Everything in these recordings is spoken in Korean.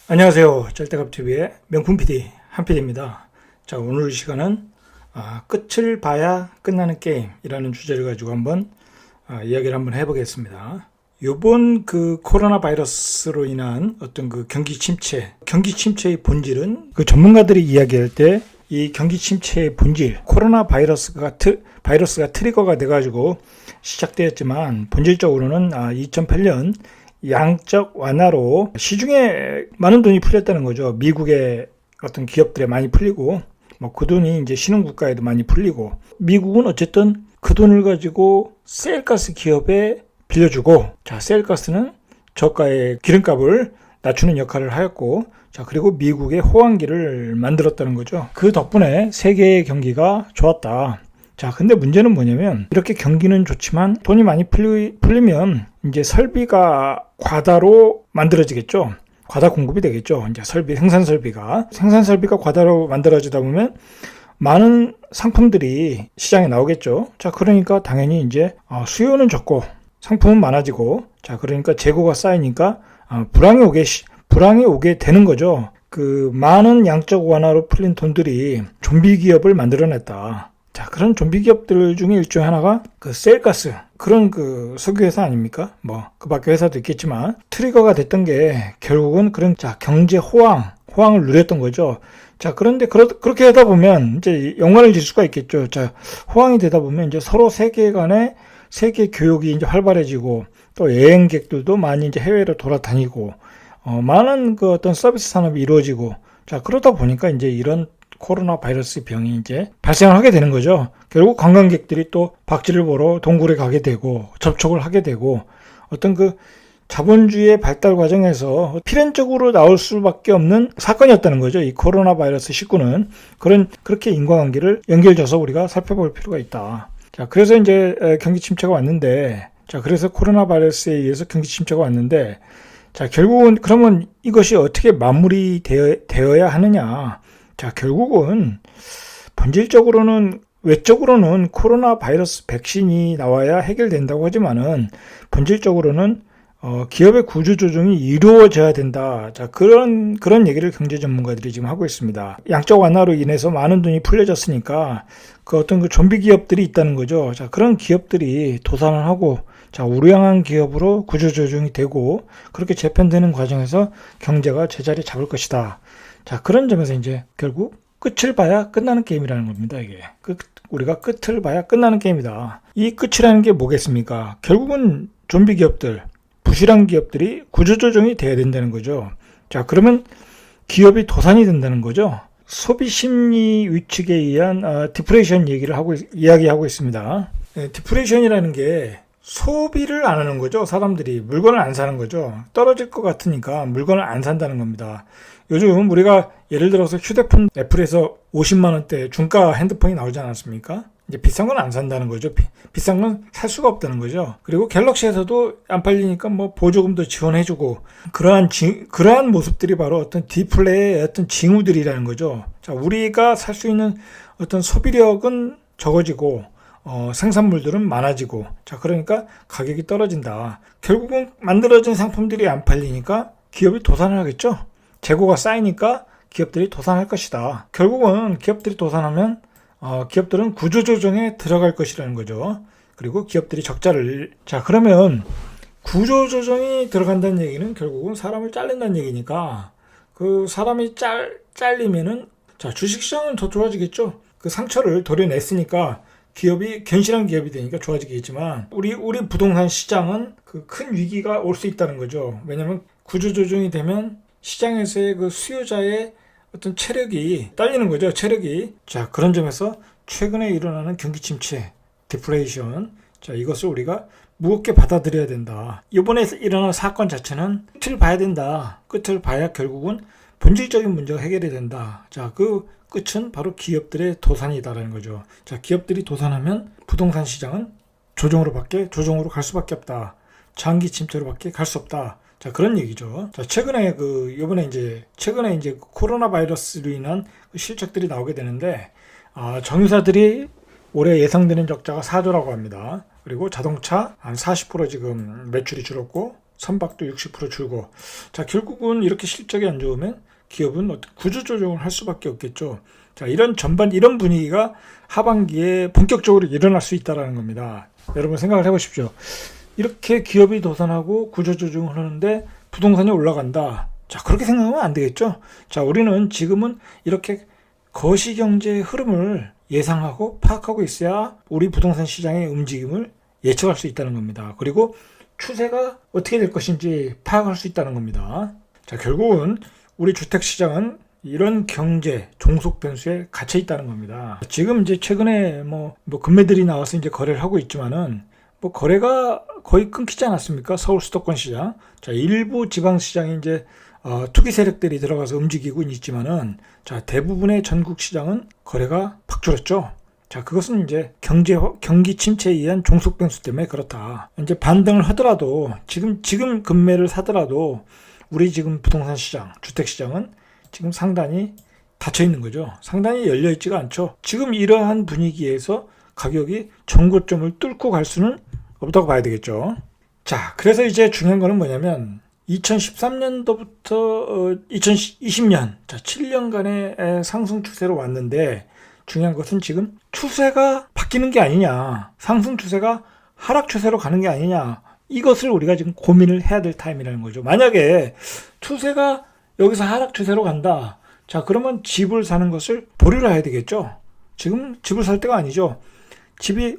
안녕하세요. 짤때갑TV의 명품 PD 한PD입니다. 자, 오늘 시간은 끝을 봐야 끝나는 게임이라는 주제를 가지고 한번 이야기를 한번 해보겠습니다. 요번 그 코로나 바이러스로 인한 어떤 그 경기 침체의 본질은 그 전문가들이 이야기할 때 이 경기 침체의 본질, 코로나 바이러스가 트리거가 돼가지고 시작되었지만 본질적으로는 2008년 양적 완화로 시중에 많은 돈이 풀렸다는 거죠. 미국의 어떤 기업들에 많이 풀리고, 그 돈이 이제 신흥국가에도 많이 풀리고, 미국은 어쨌든 그 돈을 가지고 셀가스 기업에 빌려주고, 자, 셀가스는 저가의 기름값을 낮추는 역할을 하였고, 자, 그리고 미국의 호황기를 만들었다는 거죠. 그 덕분에 세계의 경기가 좋았다. 자, 근데 문제는 뭐냐면 이렇게 경기는 좋지만 돈이 많이 풀리면 이제 설비가 과다로 만들어지겠죠. 과다 공급이 되겠죠. 이제 생산 설비가 과다로 만들어지다 보면 많은 상품들이 시장에 나오겠죠. 자, 그러니까 당연히 이제 수요는 적고 상품은 많아지고, 자, 그러니까 재고가 쌓이니까 불황이 오게 되는 거죠. 그 많은 양적 완화로 풀린 돈들이 좀비 기업을 만들어냈다. 자, 그런 좀비 기업들 중에 일종의 하나가 그 셀가스, 그런 그 석유회사 아닙니까? 그 밖에 회사도 있겠지만, 트리거가 됐던 게 결국은 그런, 경제 호황을 누렸던 거죠. 자, 그런데 그렇게 하다 보면 이제 연관을 질 수가 있겠죠. 자, 호황이 되다 보면 이제 서로 세계 교역이 이제 활발해지고, 또 여행객들도 많이 이제 해외로 돌아다니고, 많은 그 어떤 서비스 산업이 이루어지고, 자, 그러다 보니까 이제 이런 코로나 바이러스 병이 이제 발생을 하게 되는 거죠. 결국 관광객들이 또 박쥐를 보러 동굴에 가게 되고 접촉을 하게 되고, 어떤 그 자본주의의 발달 과정에서 필연적으로 나올 수밖에 없는 사건이었다는 거죠. 이 코로나 바이러스 19는 그렇게 인과관계를 연결져서 우리가 살펴볼 필요가 있다. 자, 그래서 이제 경기 침체가 왔는데, 자, 그래서 코로나 바이러스에 의해서 경기 침체가 왔는데, 자, 결국은 그러면 이것이 어떻게 마무리되어야 하느냐? 자, 결국은 본질적으로는, 외적으로는 코로나 바이러스 백신이 나와야 해결된다고 하지만은 본질적으로는 기업의 구조 조정이 이루어져야 된다. 자, 그런 얘기를 경제 전문가들이 지금 하고 있습니다. 양적 완화로 인해서 많은 돈이 풀려졌으니까 그 어떤 그 좀비 기업들이 있다는 거죠. 자, 그런 기업들이 도산을 하고, 자, 우량한 기업으로 구조 조정이 되고, 그렇게 재편되는 과정에서 경제가 제자리 잡을 것이다. 자, 그런 점에서 이제 결국 끝을 봐야 끝나는 게임이라는 겁니다. 이게 우리가 끝을 봐야 끝나는 게임이다. 이 끝이라는 게 뭐겠습니까? 결국은 좀비 기업들, 부실한 기업들이 구조조정이 돼야 된다는 거죠. 자, 그러면 기업이 도산이 된다는 거죠. 소비 심리 위축에 의한 디프레이션 이야기하고 있습니다. 네, 디프레이션이라는 게 소비를 안 하는 거죠. 사람들이 물건을 안 사는 거죠. 떨어질 것 같으니까 물건을 안 산다는 겁니다. 요즘 우리가 예를 들어서 휴대폰 애플에서 50만 원대 중가 핸드폰이 나오지 않았습니까? 이제 비싼 건 안 산다는 거죠. 비싼 건 살 수가 없다는 거죠. 그리고 갤럭시에서도 안 팔리니까 보조금도 지원해주고, 그러한 모습들이 바로 어떤 디플레이의 어떤 징후들이라는 거죠. 자, 우리가 살 수 있는 어떤 소비력은 적어지고, 생산물들은 많아지고, 자, 그러니까 가격이 떨어진다. 결국은 만들어진 상품들이 안 팔리니까 기업이 도산을 하겠죠. 재고가 쌓이니까 기업들이 도산할 것이다. 결국은 기업들이 도산하면 기업들은 구조조정에 들어갈 것이라는 거죠. 그리고 기업들이 자, 그러면 구조조정이 들어간다는 얘기는 결국은 사람을 자른다는 얘기니까, 그 사람이 잘리면은, 자, 주식시장은 더 좋아지겠죠. 그 상처를 도려냈으니까 기업이 견실한 기업이 되니까 좋아지겠지만, 우리 부동산 시장은 그 큰 위기가 올 수 있다는 거죠. 왜냐하면 구조조정이 되면 시장에서의 그 수요자의 어떤 체력이 딸리는 거죠. 자, 그런 점에서 최근에 일어나는 경기 침체, 디플레이션, 자, 이것을 우리가 무겁게 받아들여야 된다. 이번에 일어난 사건 자체는 끝을 봐야 된다. 끝을 봐야 결국은 본질적인 문제가 해결이 된다. 자, 그 끝은 바로 기업들의 도산이다라는 거죠. 자, 기업들이 도산하면 부동산 시장은 조정으로 갈 수밖에 없다. 장기 침체로밖에 갈 수 없다. 자, 그런 얘기죠. 자, 최근에 코로나 바이러스로 인한 실적들이 나오게 되는데, 정유사들이 올해 예상되는 적자가 4조라고 합니다. 그리고 자동차 한 40% 지금 매출이 줄었고, 선박도 60% 줄고. 자, 결국은 이렇게 실적이 안 좋으면 기업은 어떤 구조조정을 할 수밖에 없겠죠. 자, 이런 분위기가 하반기에 본격적으로 일어날 수 있다는 겁니다. 여러분 생각을 해보십시오. 이렇게 기업이 도산하고 구조조정을 하는데 부동산이 올라간다. 자, 그렇게 생각하면 안 되겠죠. 자, 우리는 지금은 이렇게 거시경제의 흐름을 예상하고 파악하고 있어야 우리 부동산 시장의 움직임을 예측할 수 있다는 겁니다. 그리고 추세가 어떻게 될 것인지 파악할 수 있다는 겁니다. 자, 결국은 우리 주택시장은 이런 경제 종속 변수에 갇혀 있다는 겁니다. 지금 이제 최근에 뭐 금매들이 나와서 이제 거래를 하고 있지만은 뭐 거래가 거의 끊기지 않았습니까? 서울 수도권 시장. 자, 일부 지방 시장이 이제 투기 세력들이 들어가서 움직이고 있지만은 자, 대부분의 전국 시장은 거래가 팍 줄었죠. 자, 그것은 이제 경기 침체에 의한 종속 변수 때문에 그렇다. 이제 반등을 하더라도 지금 금매를 사더라도 우리 지금 부동산 시장, 주택 시장은 지금 상단이 닫혀 있는 거죠. 상단이 열려 있지가 않죠. 지금 이러한 분위기에서 가격이 전고점을 뚫고 갈 수는 없다고 봐야 되겠죠. 자, 그래서 이제 중요한 거는 뭐냐면 2013년도부터 2020년, 자, 7년간의 상승 추세로 왔는데 중요한 것은 지금 추세가 바뀌는 게 아니냐, 상승 추세가 하락 추세로 가는 게 아니냐, 이것을 우리가 지금 고민을 해야 될 타임이라는 거죠. 만약에 추세가 여기서 하락 추세로 간다. 자, 그러면 집을 사는 것을 보류를 해야 되겠죠. 지금 집을 살 때가 아니죠. 집이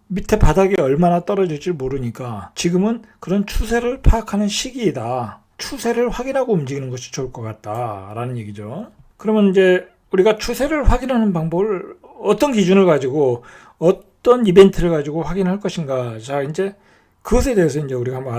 밑에 바닥이 얼마나 떨어질지 모르니까 지금은 그런 추세를 파악하는 시기이다. 추세를 확인하고 움직이는 것이 좋을 것 같다라는 얘기죠. 그러면 이제 우리가 추세를 확인하는 방법을 어떤 기준을 가지고 어떤 이벤트를 가지고 확인할 것인가. 자, 이제 그것에 대해서 이제 우리가 한번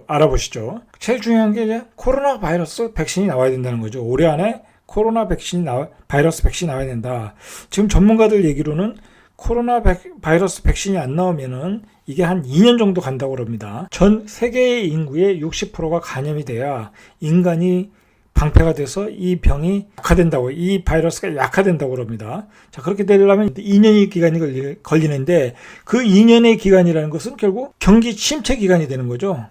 알아보시죠. 제일 중요한 게 이제 코로나 바이러스 백신이 나와야 된다는 거죠. 올해 안에 코로나 바이러스 백신이 나와야 된다. 지금 전문가들 얘기로는 코로나 바이러스 백신이 안 나오면은 이게 한 2년 정도 간다고 그럽니다. 전 세계의 인구의 60%가 감염이 돼야 인간이 방패가 돼서 이 병이 약화된다고, 이 바이러스가 약화된다고 그럽니다. 자, 그렇게 되려면 2년의 기간이 걸리는데 그 2년의 기간이라는 것은 결국 경기 침체 기간이 되는 거죠.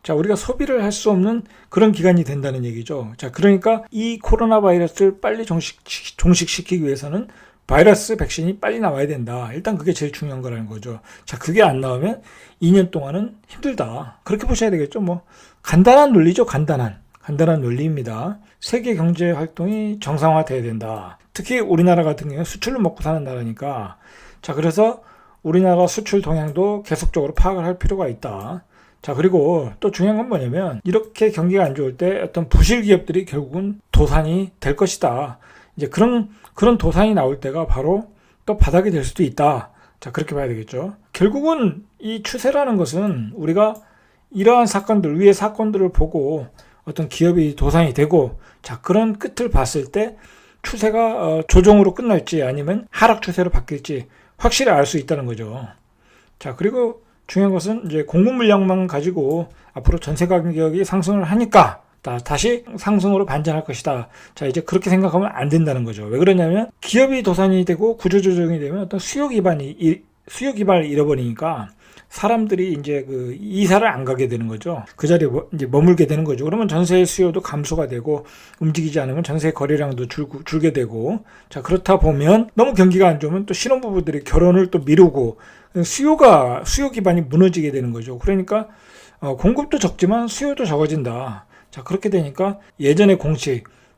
자, 우리가 소비를 할 수 없는 그런 기간이 된다는 얘기죠. 자, 그러니까 이 코로나 바이러스를 빨리 종식시키기 위해서는 바이러스 백신이 빨리 나와야 된다. 일단 그게 제일 중요한 거라는 거죠. 자, 그게 안 나오면 2년 동안은 힘들다. 그렇게 보셔야 되겠죠. 뭐 간단한 논리죠. 간단한 논리입니다. 세계 경제 활동이 정상화돼야 된다. 특히 우리나라 같은 경우에 수출로 먹고 사는 나라니까. 자, 그래서 우리나라 수출 동향도 계속적으로 파악을 할 필요가 있다. 자, 그리고 또 중요한 건 뭐냐면 이렇게 경기가 안 좋을 때 어떤 부실 기업들이 결국은 도산이 될 것이다. 이제 그런 도산이 나올 때가 바로 또 바닥이 될 수도 있다. 자, 그렇게 봐야 되겠죠. 결국은 이 추세라는 것은 우리가 이러한 위의 사건들을 보고 어떤 기업이 도산이 되고, 자, 그런 끝을 봤을 때 추세가 조정으로 끝날지 아니면 하락 추세로 바뀔지 확실히 알 수 있다는 거죠. 자, 그리고 중요한 것은 이제 공급 물량만 가지고 앞으로 전세 가격이 상승을 하니까 다시 상승으로 반전할 것이다. 자, 이제 그렇게 생각하면 안 된다는 거죠. 왜 그러냐면 기업이 도산이 되고 구조조정이 되면 어떤 수요 기반을 잃어버리니까 사람들이 이제 그 이사를 안 가게 되는 거죠. 그 자리에 이제 머물게 되는 거죠. 그러면 전세 수요도 감소가 되고 움직이지 않으면 전세 거래량도 줄게 되고, 자, 그렇다 보면 너무 경기가 안 좋으면 또 신혼부부들이 결혼을 또 미루고 수요 기반이 무너지게 되는 거죠. 그러니까 공급도 적지만 수요도 적어진다. 자, 그렇게 되니까 예전의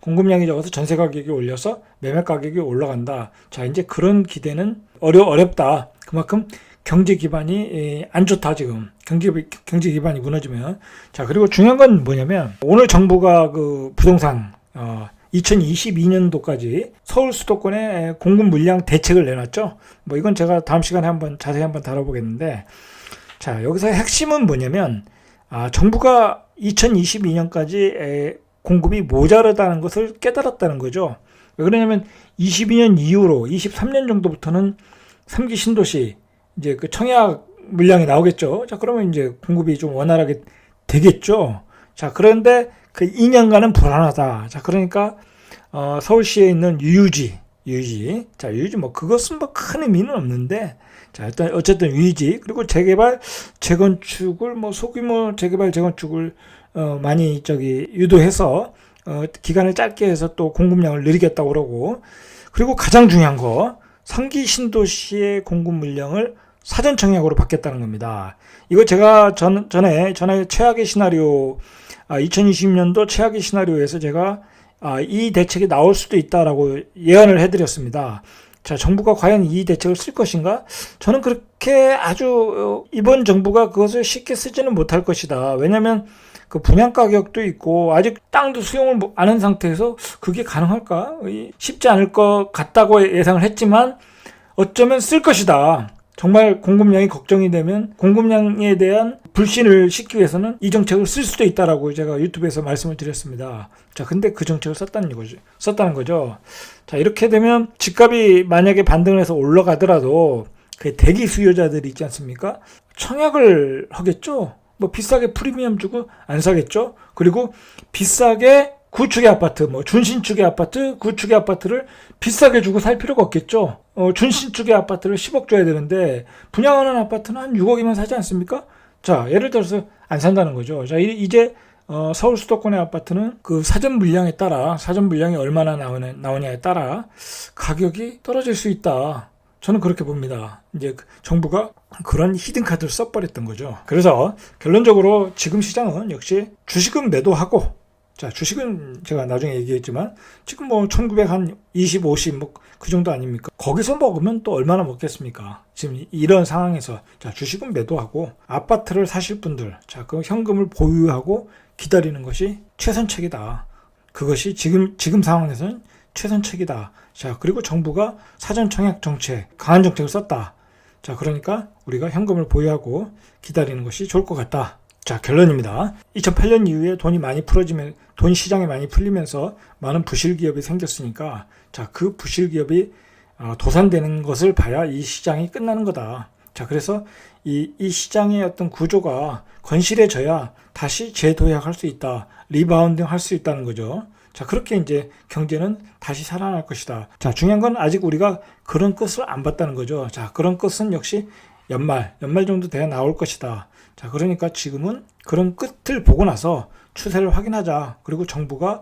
공급량이 적어서 전세 가격이 올려서 매매 가격이 올라간다. 자, 이제 그런 기대는 어렵다. 그만큼 경제 기반이 안 좋다. 지금 경제 기반이 무너지면. 자, 그리고 중요한 건 뭐냐면 오늘 정부가 그 부동산 2022년도까지 서울 수도권에 공급 물량 대책을 내놨죠. 뭐 이건 제가 다음 시간에 자세히 한번 다뤄보겠는데, 자, 여기서 핵심은 뭐냐면 정부가 2022년까지 공급이 모자르다는 것을 깨달았다는 거죠. 왜 그러냐면 22년 이후로 23년 정도부터는 3기 신도시 이제 그 청약 물량이 나오겠죠. 자, 그러면 이제 공급이 좀 원활하게 되겠죠. 자, 그런데 그 2년간은 불안하다. 자, 그러니까 서울시에 있는 유유지. 자, 유유지 뭐 그것은 뭐 큰 의미는 없는데, 자, 일단 어쨌든 유지 그리고 재개발, 재건축을 소규모 재개발, 재건축을 많이 유도해서 기간을 짧게 해서 또 공급량을 늘리겠다고 그러고, 그리고 가장 중요한 거 상기 신도시의 공급 물량을 사전 청약으로 받겠다는 겁니다. 이거 제가 전에 최악의 시나리오, 2020년도 최악의 시나리오에서 제가 이 대책이 나올 수도 있다라고 예언을 해드렸습니다. 자, 정부가 과연 이 대책을 쓸 것인가? 저는 그렇게 아주 이번 정부가 그것을 쉽게 쓰지는 못할 것이다. 왜냐하면 그 분양 가격도 있고 아직 땅도 수용을 안 한 상태에서 그게 가능할까? 쉽지 않을 것 같다고 예상을 했지만 어쩌면 쓸 것이다. 정말 공급량이 걱정이 되면 공급량에 대한 불신을 씻기 위해서는 이 정책을 쓸 수도 있다라고 제가 유튜브에서 말씀을 드렸습니다. 자, 근데 그 정책을 썼다는 거죠. 자, 이렇게 되면 집값이 만약에 반등을 해서 올라가더라도 그 대기 수요자들이 있지 않습니까? 청약을 하겠죠. 비싸게 프리미엄 주고 안 사겠죠. 그리고 비싸게 구축의 아파트, 준신축의 아파트, 구축의 아파트를 비싸게 주고 살 필요가 없겠죠. 준신축의 아파트를 10억 줘야 되는데 분양하는 아파트는 한 6억이면 사지 않습니까? 자, 예를 들어서 안 산다는 거죠. 자, 이제 서울 수도권의 아파트는 그 사전 물량에 따라, 사전 물량이 얼마나 나오냐에 따라 가격이 떨어질 수 있다. 저는 그렇게 봅니다. 이제 정부가 그런 히든 카드를 써버렸던 거죠. 그래서 결론적으로 지금 시장은 역시 주식은 매도하고, 자, 주식은 제가 나중에 얘기했지만 지금 1900 한 20, 50 그 정도 아닙니까? 거기서 먹으면 또 얼마나 먹겠습니까? 지금 이런 상황에서 자, 주식은 매도하고 아파트를 사실 분들, 자, 그 현금을 보유하고 기다리는 것이 최선책이다. 그것이 지금 상황에서는 최선책이다. 자, 그리고 정부가 사전 청약 정책, 강한 정책을 썼다. 자, 그러니까 우리가 현금을 보유하고 기다리는 것이 좋을 것 같다. 자, 결론입니다. 2008년 이후에 돈 시장이 많이 풀리면서 많은 부실 기업이 생겼으니까, 자, 그 부실 기업이 도산되는 것을 봐야 이 시장이 끝나는 거다. 자, 그래서 이 시장의 어떤 구조가 건실해져야 다시 재도약할 수 있다. 리바운딩 할 수 있다는 거죠. 자, 그렇게 이제 경제는 다시 살아날 것이다. 자, 중요한 건 아직 우리가 그런 끝을 안 봤다는 거죠. 자, 그런 끝은 역시 연말 정도 돼야 나올 것이다. 자, 그러니까 지금은 그런 끝을 보고 나서 추세를 확인하자. 그리고 정부가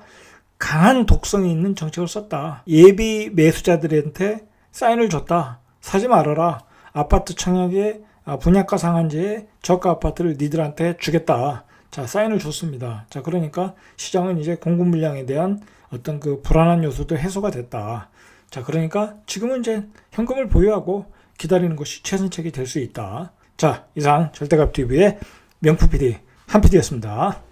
강한 독성이 있는 정책을 썼다. 예비 매수자들한테 사인을 줬다. 사지 말아라. 아파트 청약에 분양가 상한제에 저가 아파트를 니들한테 주겠다. 자, 사인을 줬습니다. 자, 그러니까 시장은 이제 공급 물량에 대한 어떤 그 불안한 요소도 해소가 됐다. 자, 그러니까 지금은 이제 현금을 보유하고 기다리는 것이 최선책이 될 수 있다. 자, 이상 절대값TV의 명품 PD 한 PD였습니다.